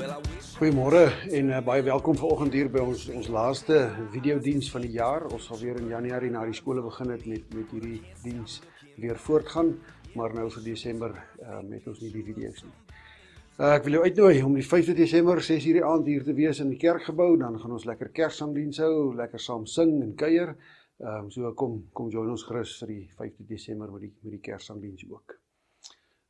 Goeiemôre en baie welkom vanoggend hier by ons laaste videodiens van die jaar. Ons sal weer in Januarie na die skole begin het met hierdie diens weer voortgaan, maar nou vir Desember het ons nie die video's nie. Ek wil jou uitnooi om die 5de Desember 6:00 die aand hier te wees in die kerkgebou. Dan gaan ons lekker Kerssaamdiens hou, lekker saam sing en kuier. So kom join ons gerus vir die 5de Desember met die Kerssaamdiens ook.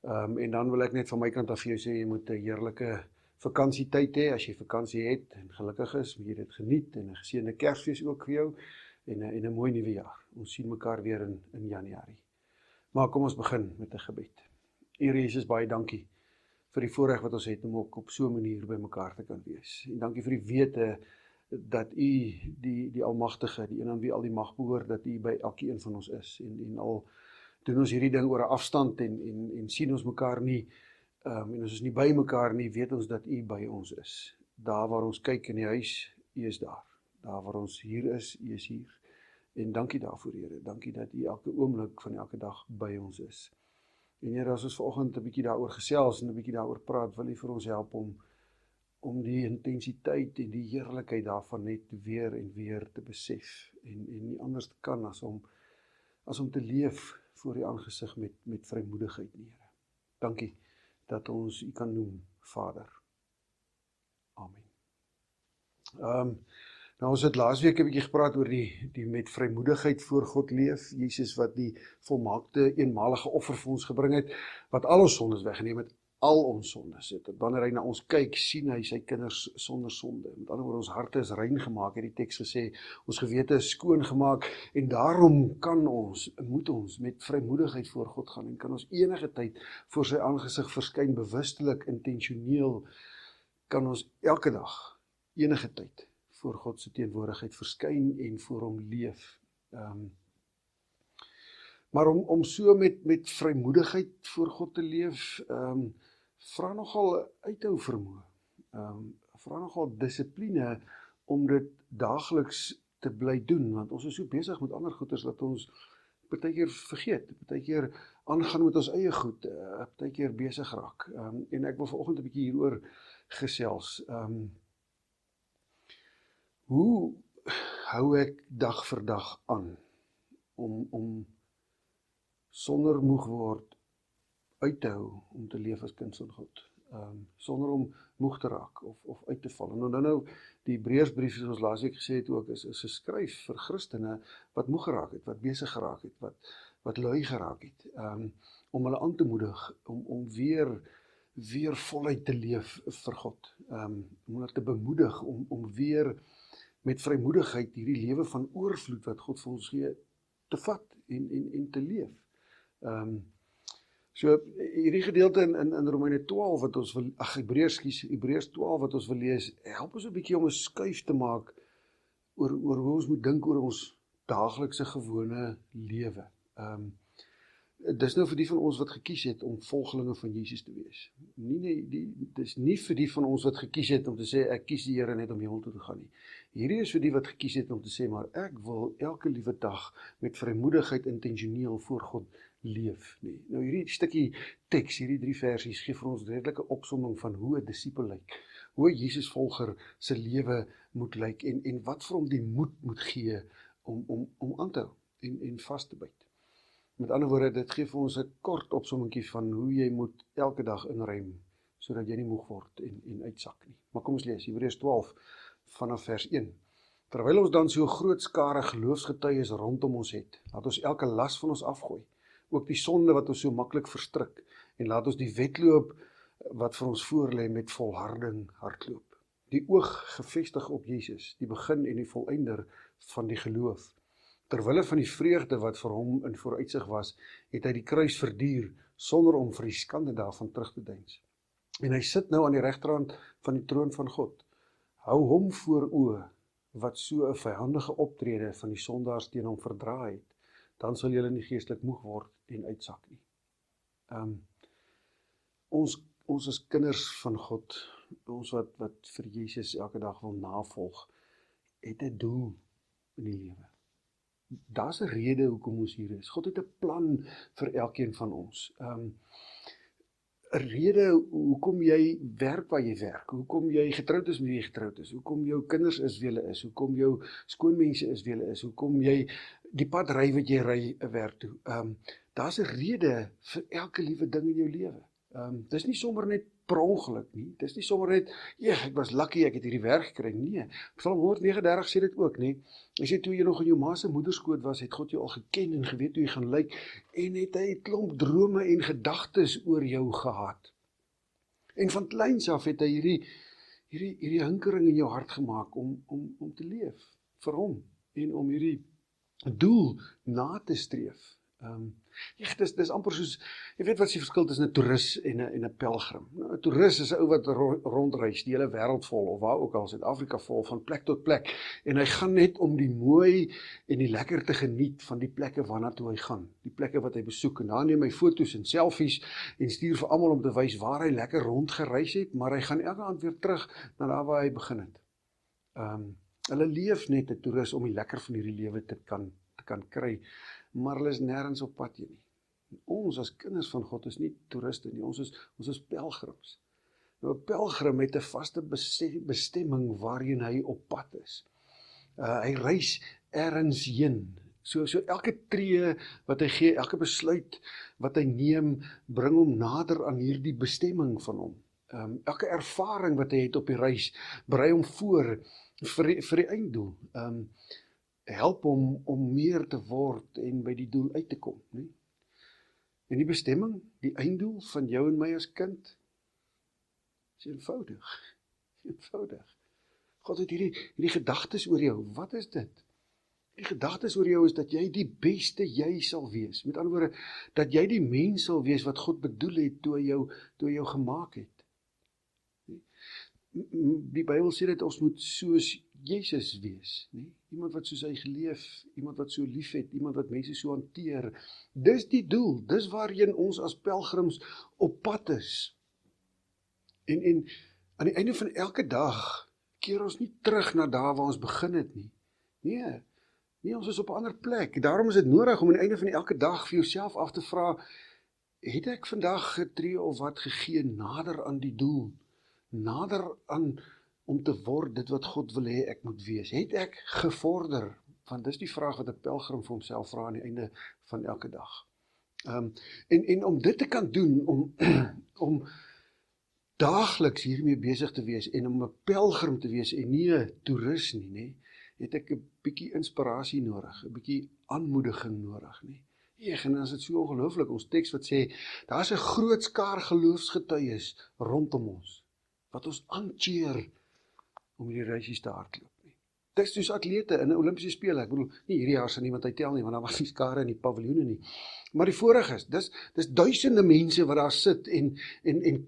En dan wil ek net van my kant af vir jou sê, jy moet 'n heerlike vakansietyd hê. As jy vakansie het en gelukkig is, moet jy dit geniet en 'n geseënde Kersfees ook vir jou en 'n mooi nuwe jaar. Ons sien mekaar weer in Januarie. Maar kom ons begin met 'n gebed. Here Jesus, baie dankie vir die voorreg wat ons het om ook op so 'n manier by mekaar te kan wees. En dankie vir die wete dat U die Almagtige, die een aan wie al die mag behoort, dat U by elkeen van ons is. En al doen ons hierdie ding oor 'n afstand en sien ons mekaar nie, en as ons nie by mekaar nie, weet ons dat U by ons is. Daar waar ons kyk in die huis, U is daar. Daar waar ons hier is, U is hier. En dankie daarvoor, Here. Dankie dat U elke oomblik van elke dag by ons is. En Here, as ons vanoggend 'n bietjie daaroor gesels en 'n bietjie daaroor praat, wil U vir ons help om die intensiteit en die heerlikheid daarvan net weer en weer te besef en nie anders kan as om te leef voor U aangesig met vrymoedigheid, Here. Dankie dat ons U kan noem, Vader. Amen. Nou ons het laasweek 'n bietjie gepraat oor die met vrymoedigheid voor God leef. Jesus wat die volmaakte eenmalige offer vir ons gebring het, wat al ons sondes weggeneem het, al ons sondes het. Wanneer hy na ons kyk, sien hy sy kinders sonder sonde. Met ander woorde, ons harte is rein gemaak, het die teks gesê, ons gewete is skoon gemaak, en daarom moet ons met vrymoedigheid voor God gaan, en kan ons enige tyd voor sy aangesig verskyn, bewustelik, intentioneel, kan ons elke dag, enige tyd, voor God se teenwoordigheid verskyn en voor hom leef. Maar om so met vrymoedigheid voor God te leef, vra nogal uithou vermoë, vra nogal dissipline om dit daagliks te bly doen, want ons is so besig met ander goeders dat ons partykeer vergeet, partykeer aangaan met ons eie goed, partykeer besig raak. En ek wil vanoggend 'n bietjie hieroor gesels. Hoe hou ek dag vir dag aan om sonder moeg word uit te hou om te leef as kind van God, sonder om moeg te raak of uit te val. En nou die Hebreërsbrief, soos ons laasweek gesê het ook, is geskryf vir Christene wat moeg geraak het, wat besig geraak het, wat lui geraak het, om hulle aan te moedig om weer voluit te leef vir God, om hulle te bemoedig om weer met vrymoedigheid hierdie lewe van oorvloed wat God vir ons gee, te vat en te leef. So hierdie gedeelte in Romeine 12 wat ons wil, Hebreërs 12 wat ons wil lees, help ons 'n bietjie om 'n skuif te maak oor hoe ons moet dink oor ons daaglikse gewone lewe. Dis nou vir die van ons wat gekies het om volgelinge van Jesus te wees. Dis nie vir die van ons wat gekies het om te sê, ek kies die Here net om hemel toe te gaan nie. Hierdie is vir die wat gekies het om te sê, maar ek wil elke liewe dag met vrymoedigheid intentioneel voor God leef. Nee. Nou hierdie stukkie teks, hierdie 3 versies, gee vir ons redelike opsomming van hoe 'n disipel lyk, hoe 'n Jesus-volger se lewe moet lyk, en wat vir hom die moed moet gee om aan te hou en vas te byt. Met ander woorde, dit gee vir ons 'n kort opsommingkie van hoe jy moet elke dag inruim, sodat jy nie moeg word en uitsak nie. Maar kom ons lees, Hebreërs 12 vanaf vers 1. Terwyl ons dan so groot skare geloofsgetuies rondom ons het, laat ons elke las van ons afgooi, ook die sonde wat ons so maklik verstrik, en laat ons die wedloop wat vir ons voorlê met volharding hardloop. Die oog gefestig op Jesus, die begin en die volëinder van die geloof. Terwille van die vreugde wat vir hom in vooruitsig was, het hy die kruis verduur, sonder om vir die skande daarvan terug te deins. En hy sit nou aan die regterhand van die troon van God. Hou hom voor oë, wat so 'n vyhandige optrede van die sondaars teen hom verdra het, dan sal julle nie geestelik moeg word en uitsak nie. Ons is kinders van God, ons wat vir Jesus elke dag wil navolg, het 'n doel in die lewe. Daar's 'n rede hoekom ons hier is. God het 'n plan vir elkeen van ons. 'n rede hoekom jy werk waar jy werk, hoekom jy getroud is met wie jy getroud is, hoekom jou kinders is wie hulle is, hoekom jou skoonmense is wie hulle is, hoekom jy die pad ry wat jy ry werk toe. Daar's 'n rede vir elke liewe ding in jou lewe. Dis nie sommer net per ongeluk nie. Dis nie sommer net, ek was lucky, ek het hierdie werk gekry. Nee, Psalm 139 sê dit ook, nee. As jy toe jy nog in jou ma se moederskoot was, het God jou al geken en geweet hoe jy gaan lyk, en het hy 'n klomp drome en gedagtes oor jou gehad. En van kleins af het hy hierdie hinkering in jou hart gemaak om te leef vir hom en om hierdie doel na te streef. Dis amper soos, jy weet wat die verskil tussen 'n toerist en 'n pelgrim. Nou, 'n toerist is 'n ou wat rondreis, die hele wêreld vol, of waar ook al, Suid-Afrika vol, van plek tot plek, en hy gaan net om die mooi en die lekker te geniet van die plekke waarna toe hy gaan, die plekke wat hy besoek, en daar neem hy foto's en selfies, en stuur vir almal om te wys waar hy lekker rondgereis het, maar hy gaan elke aand weer terug na daar waar hy begin het. Hulle leef net 'n toerist om die lekker van hierdie lewe te kan kry, maar hulle is nêrens op pad nie. Ons as kinders van God is nie toeriste nie, ons is pelgrims. Nou 'n pelgrim het 'n vaste bestemming waarheen hy op pad is. Hy reis ergens heen. So elke tree wat hy gee, elke besluit wat hy neem, bring hom nader aan hierdie bestemming van hom. Elke ervaring wat hy het op die reis, berei hom voor vir die einddoel. Help hom om meer te word en by die doel uit te kom. Nie? En die bestemming, die einddoel van jou en my as kind, is eenvoudig. God het hierdie gedagtes oor jou. Wat is dit? Die gedagtes oor jou is dat jy die beste jy sal wees. Met ander woorde, dat jy die mens sal wees wat God bedoel het toe hy jou gemaak het. Die Bybel sê dat ons moet soos Jesus wees, nie? Iemand wat soos hy geleef, iemand wat so lief het, iemand wat mense so hanteer. Dis die doel, dis waarheen ons as pelgrims op pad is. En aan die einde van elke dag keer ons nie terug na daar waar ons begin het nie. Nee, ons is op 'n ander plek. Daarom is dit nodig om aan die einde van elke dag vir jouself af te vra, het ek vandag getree of wat gegee nader aan die doel? Nader aan om te word dit wat God wil hê ek moet wees. Het ek gevorder? Want dis die vraag wat 'n pelgrim vir homself vra aan die einde van elke dag. En om dit te kan doen, om daagliks hiermee besig te wees en om 'n pelgrim te wees en nie 'n toerist nie, het ek 'n bietjie inspirasie nodig, 'n bietjie aanmoediging nodig, nie? En dan is dit so ongelooflik, ons teks wat sê, daar's 'n groot skaar geloofsgetuies rondom ons, wat ons aancheer om hierdie reisies te hardloop nie. Dis soos atlete in 'n Olimpiese spele. Ek bedoel, nie hierdie jaar sal niemand uittel nie, want daar was nie skare in die paviljoene nie. Maar die vorige is, dis duisende mense wat daar sit en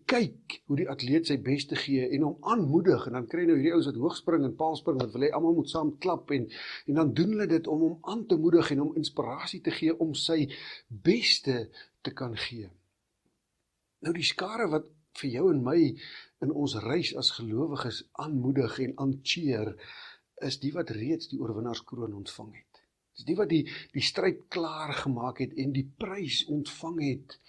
kyk hoe die atleet sy beste gee en hom aanmoedig, en dan kry nou hierdie ouens wat hoogspring en paalspring, wat wil hê almal moet saam klap, en dan doen hulle dit om hom aan te moedig en om inspirasie te gee om sy beste te kan gee. Nou die skare wat vir jou en my in ons reis as gelowiges aanmoedig en aancheer, is die wat reeds die oorwinnaarskroon ontvang het. Dis die wat die stryd klaar gemaak het en die prys ontvang het.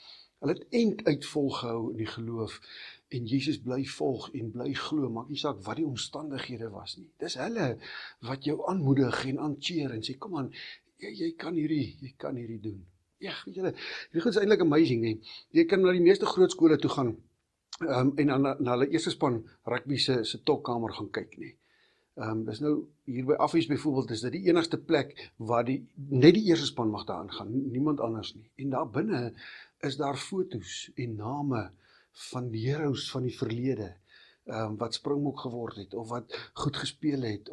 Hulle het einduit volgehou in die geloof en Jesus bly volg en bly glo, maak nie saak wat die omstandighede was nie. Dis hulle wat jou aanmoedig en aancheer en sê, kom aan, jy kan hierdie doen. Ja, weet julle, dit is eintlik amazing, nie? Jy kan na die meeste groot skole toe gaan, en na hulle eerste span rugby se tolkamer gaan kyk, nie. Dis nou, hier by Affies byvoorbeeld, is dit die enigste plek waar net die eerste span mag daar ingaan, niemand anders nie. En daar binne is daar foto's en name van die heroes van die verlede, wat springbok geword het, of wat goed gespeel het,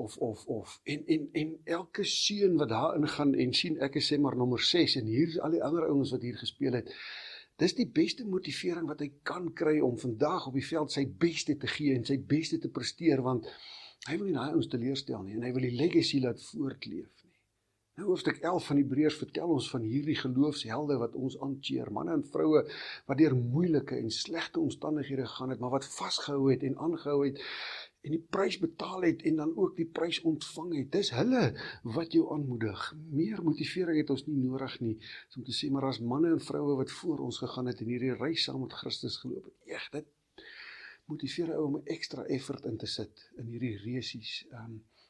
en elke seun wat daar ingaan en sien, ek is sê maar nommer 6, en hier is al die ander ouens wat hier gespeel het. Dis die beste motivering wat hy kan kry om vandag op die veld sy beste te gee en sy beste te presteer, want hy wil nie daai ouens teleurstel nie, en hy wil die legacy laat voortleef nie. Nou hoofstuk 11 van Hebreërs vertel ons van hierdie geloofshelde wat ons aancheer, manne en vroue wat deur moeilike en slegte omstandighede gegaan het, maar wat vasgehou het en aangehou het, en die prys betaal het en dan ook die prys ontvang het. Dis hulle wat jou aanmoedig. Meer motivering het ons nie nodig nie, om te sê, maar as manne en vroue wat voor ons gegaan het en hierdie reis saam met Christus geloop het, dit motiveer 'n ou om 'n ekstra effort in te sit in hierdie resies.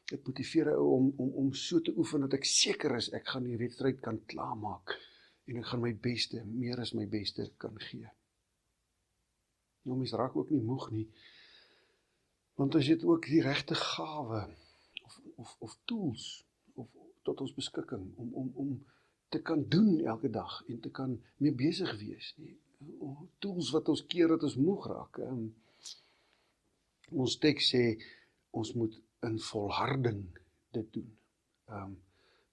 Dit motiveer 'n ou om so te oefen dat ek seker is ek gaan die wedstryd kan klaarmaak en ek gaan my beste, meer as my beste kan gee. Nou, mens raak ook nie moeg nie, want as jy het ook die regte gawe of tools tot ons beskikking om te kan doen elke dag en te kan mee besig wees. Tools wat ons keer dat ons moeg raak. Ons teks sê ons moet in volharding dit doen.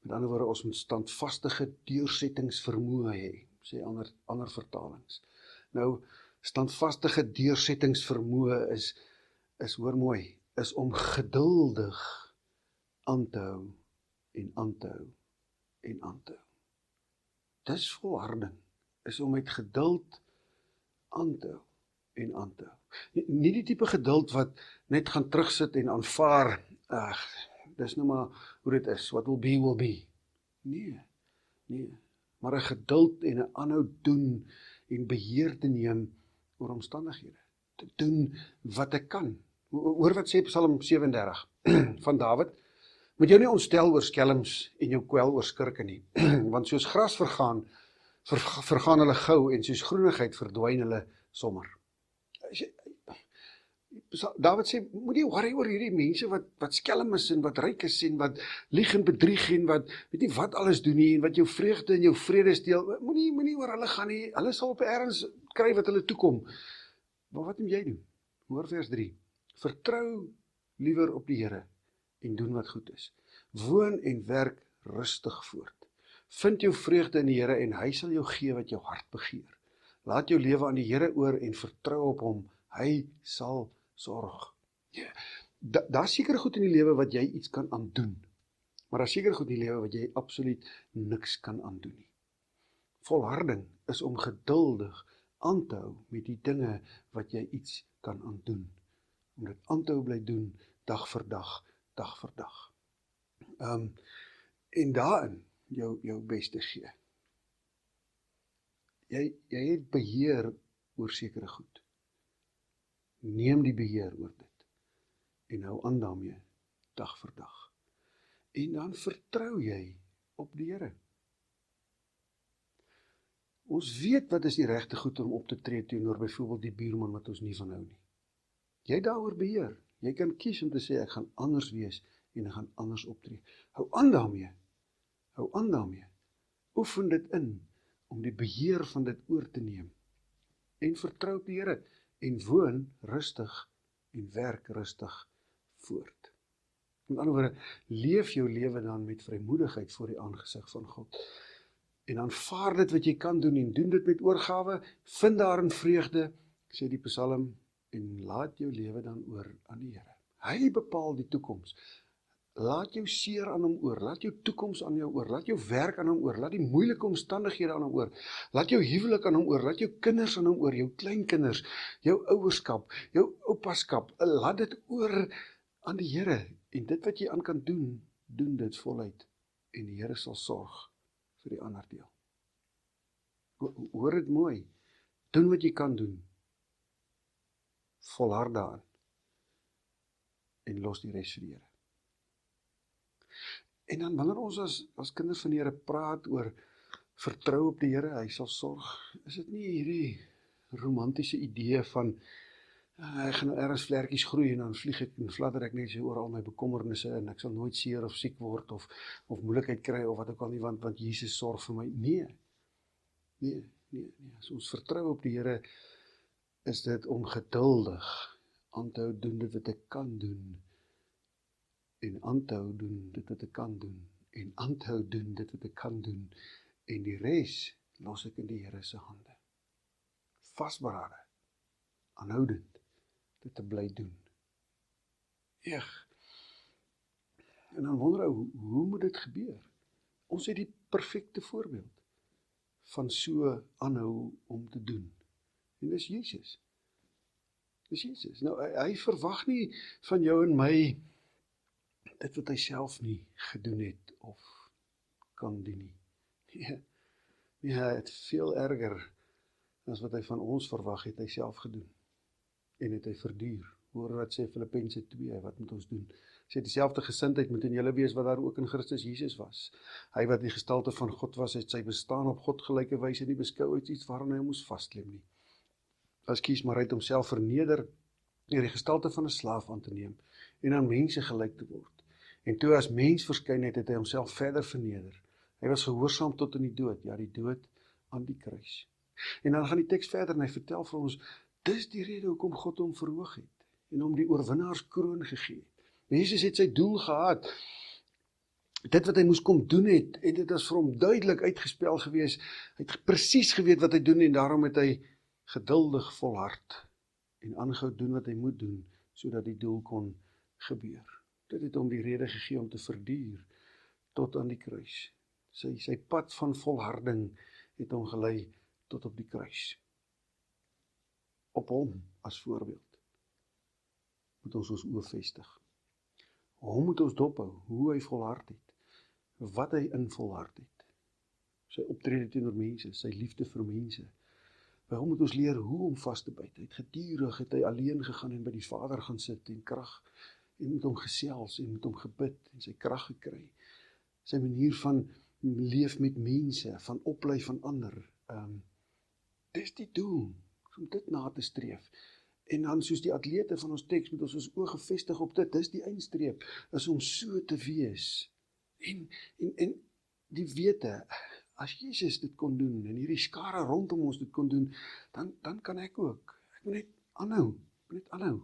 Met ander woorde, ons moet standvastige deursettingsvermoë hê, sê ander vertalings. Nou, standvastige deursettingsvermoë is hoor mooi, is om geduldig aan te hou en aan te hou en aan te hou. Dis volharding, is om met geduld aan te hou en aan te hou. Nie die tipe geduld wat net gaan terugsit en aanvaar, dis nou maar hoe dit is, what will be. Nee, maar 'n geduld en 'n aanhou doen en beheer te neem oor omstandighede, te doen wat ek kan. Hoor wat sê Psalm 37 van Dawid, moet jou nie ontstel oor skelms en jou kwel oor skurke nie, want soos gras vergaan hulle gou en soos groenigheid verdwyn hulle sommer. Dawid sê, moet nie worry oor hierdie mense wat skelm is en wat ryk is en wat lieg en bedrieg en wat weet nie wat alles doen nie en wat jou vreugde en jou vrede steel. Moenie oor hulle gaan nie. Hulle sal op ergens kry wat hulle toekom. Maar wat moet jy doen? Hoor vers 3. Vertrou liewer op die Here en doen wat goed is. Woon en werk rustig voort. Vind jou vreugde in die Here en hy sal jou gee wat jou hart begeer. Laat jou lewe aan die Here oor en vertrou op hom. Hy sal sorg. Daar's seker goed in die lewe wat jy iets kan aandoen. Maar daar's seker goed in die lewe wat jy absoluut niks kan aandoen nie. Volharding is om geduldig aan te hou met die dinge wat jy iets kan aandoen. Om dit aan te hou bly doen, dag vir dag. En daarin jou beste gee. Jy het beheer oor sekere goed. Neem die beheer oor dit en hou aan daarmee dag vir dag. En dan vertrou jy op die Here. Ons weet wat is die regte goed om op te tree teenoor byvoorbeeld die buurman wat ons nie van hou nie. Jy daaroor beheer. Jy kan kies om te sê ek gaan anders wees en ek gaan anders optree. Hou aan daarmee. Oefen dit in om die beheer van dit oor te neem. En vertrou op die Here en woon rustig en werk rustig voort. Met ander woorde, leef jou lewe dan met vrymoedigheid voor die aangesig van God. En aanvaar dit wat jy kan doen en doen dit met oorgawe, vind daarin vreugde, sê die Psalm, en laat jou lewe dan oor aan die Here. Hy bepaal die toekoms. Laat jou seer aan hom oor, laat jou toekoms aan jou oor, laat jou werk aan hom oor, laat die moeilike omstandighede aan hom oor, laat jou huwelik aan hom oor, laat jou kinders aan hom oor, jou kleinkinders, jou ouerskap, jou oupaskap, laat dit oor aan die Here, en dit wat jy aan kan doen, doen dit voluit, en die Here sal sorg vir die ander deel. Hoor dit mooi, doen wat jy kan doen, volhard daarin, en los die res vir die Here. En dan wanneer ons as kinders van die Here praat oor vertrou op die Here, hy sal sorg, is dit nie hierdie romantiese idee van ek gaan nou ergens vlerkies groei en dan vlieg ek en fladder ek net so oor al my bekommernisse en ek sal nooit seer of siek word of moeilikheid kry of wat ook al nie, want Jesus sorg vir my. Nee. As ons vertrou op die Here, is dit om geduldig aan te hou doen dit wat ek kan doen, en aan te hou doen dit wat ek kan doen, en aan te hou doen dit wat ek kan doen, en die res los ek in die Here se hande. Vasberade, aanhoudend, dit te bly doen. En dan wonder ek, hoe moet dit gebeur? Ons het die perfekte voorbeeld van so aanhou om te doen. En dis Jesus. Dis Jesus. Nou, hy verwag nie van jou en my dit wat hy self nie gedoen het of kan doen nie. Nee, het veel erger as wat hy van ons verwag het hy self gedoen. En het hy verduur. Hoor wat sê Filippense 2, wat moet ons doen? Sê dieselfde gesindheid moet in julle wees wat daar ook in Christus Jesus was. Hy wat die gestalte van God was, het sy bestaan op God gelyke wyse nie beskou as iets waaraan hy moes vasklem nie. Maar hy het homself verneder deur die gestalte van 'n slaaf aan te neem en aan mense gelyk te word. En toe as mens verskyn het, het hy homself verder verneder. Hy was gehoorsaam tot in die dood, ja die dood aan die kruis. En dan gaan die teks verder en hy vertel vir ons, dis die rede hoekom God hom verhoog het en hom die oorwinnaarskroon gegee het. Jesus het sy doel gehad, dit wat hy moes kom doen het, en dit is vir hom duidelik uitgespel gewees, hy het presies geweet wat hy doen en daarom het hy geduldig volhard en aangehou doen wat hy moet doen, sodat die doel kon gebeur. Dit het hom die rede gegee om te verduur tot aan die kruis. Sy pad van volharding het hom gelei tot op die kruis. Op hom as voorbeeld moet ons oë vestig. Hom moet ons dophou, hoe hy volhard het, wat hy in volhard het. Sy optrede teenoor mense, sy liefde vir mense. By hom moet ons leer hoe om vas te byt. Hy het gedurig, het hy alleen gegaan en by die Vader gaan sit en krag, en met hom gesels en met hom gebid en sy krag gekry. Sy manier van leef met mense, van oplei van ander. Dis die doel, om dit na te streef. En dan soos die atlete van ons teks, moet ons oë gefestig op dit, dis die eindstreep, is om so te wees. En die wete, as Jesus dit kon doen, en hierdie skare rondom ons dit kon doen, dan kan ek ook. Ek moet net aanhou,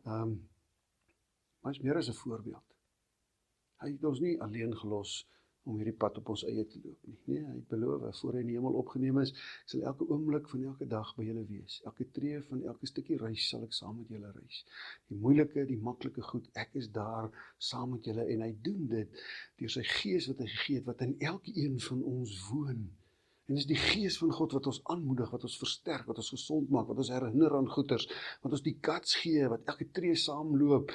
maar is meer as 'n voorbeeld. Hy het ons nie alleen gelos om hierdie pad op ons eie te loop nie. Nee, hy het beloof, voor hy in die hemel opgeneem is, ek sal elke oomblik van elke dag by julle wees. Elke tree van elke stukkie reis sal ek saam met julle reis. Die moeilike, die maklike goed, ek is daar saam met julle en hy doen dit deur sy gees wat hy gegee het, wat in elkeen van ons woon. En dis die gees van God wat ons aanmoedig, wat ons versterk, wat ons gesond maak, wat ons herinner aan goeders, wat ons die guts gee, wat elke tree saamloop,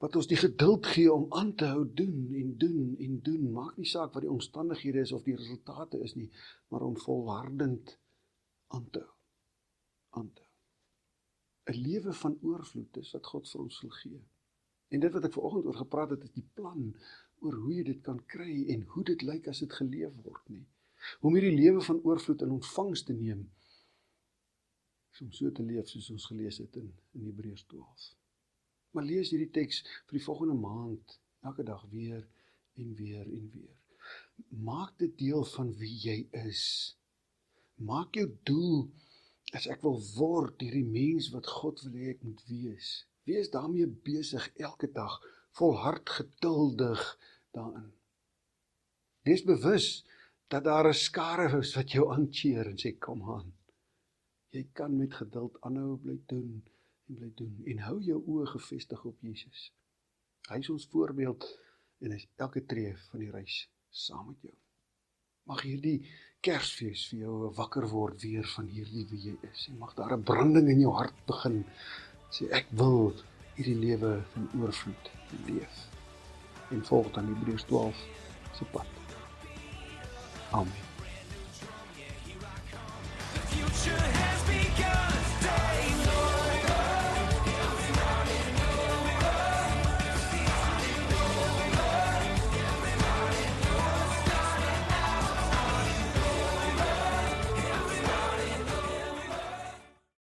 wat ons die geduld gee om aan te hou doen, maak nie saak wat die omstandighede is of die resultate is nie, maar om volhardend aan te hou. 'n lewe van oorvloed is wat God vir ons wil gee. En dit wat ek vanoggend oor gepraat het, is die plan oor hoe jy dit kan kry en hoe dit lyk as dit geleef word nie. Om hierdie lewe van oorvloed in ontvangs te neem, is om so te leef soos ons gelees het in Hebreërs 12. Maar lees hierdie teks vir die volgende maand, elke dag weer en weer en weer. Maak dit deel van wie jy is. Maak jou doel, as ek wil word, hierdie mens wat God wil hê ek moet wees. Wees daarmee besig elke dag, volhard geduldig daarin. Wees bewus dat daar 'n skare is wat jou aancheer en sê, kom aan. Jy kan met geduld aanhou bly doen, en hou jou oë gefestig op Jesus. Hy is ons voorbeeld en hy is elke tree van die reis saam met jou. Mag hierdie Kersfees vir jou wakker word weer van hierdie wie jy is. En mag daar 'n branding in jou hart begin. Sê ek wil hierdie lewe van oorvloed leef. En volg dan Hebreërs 12 se pad. Amen.